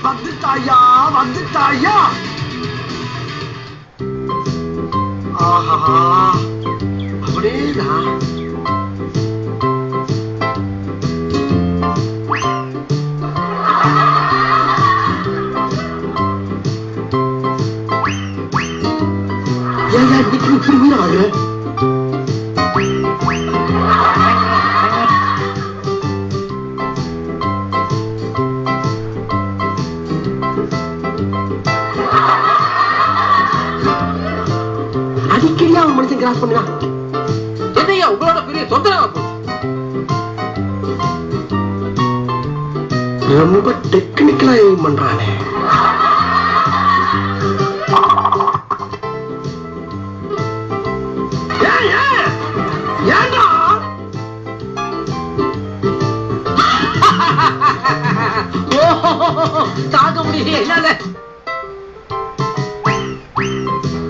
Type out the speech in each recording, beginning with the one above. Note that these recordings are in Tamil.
வந்துட்டாயா வந்துட்டாயா. ஆஹா அப்படியேதான். ஏன் இப்படி மீனாரு அடிக்கடியா அவன் மனுஷன் கிராஸ் பண்ணலாம். எதையா உங்களோட பெரிய தொந்தரவா ரொம்ப டெக்னிக்கலா எய்ம் பண்றானே. ஏண்டா தாக்க முடியல என்னால.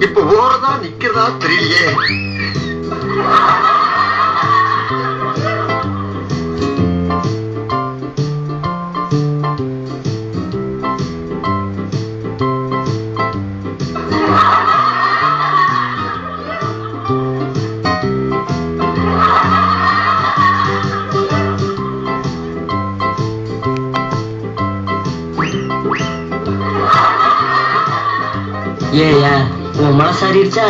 இப்ப ஓரதா நிக்கிறதா தெரியலையே. ஏன் உன் மனசாரிடுச்சா?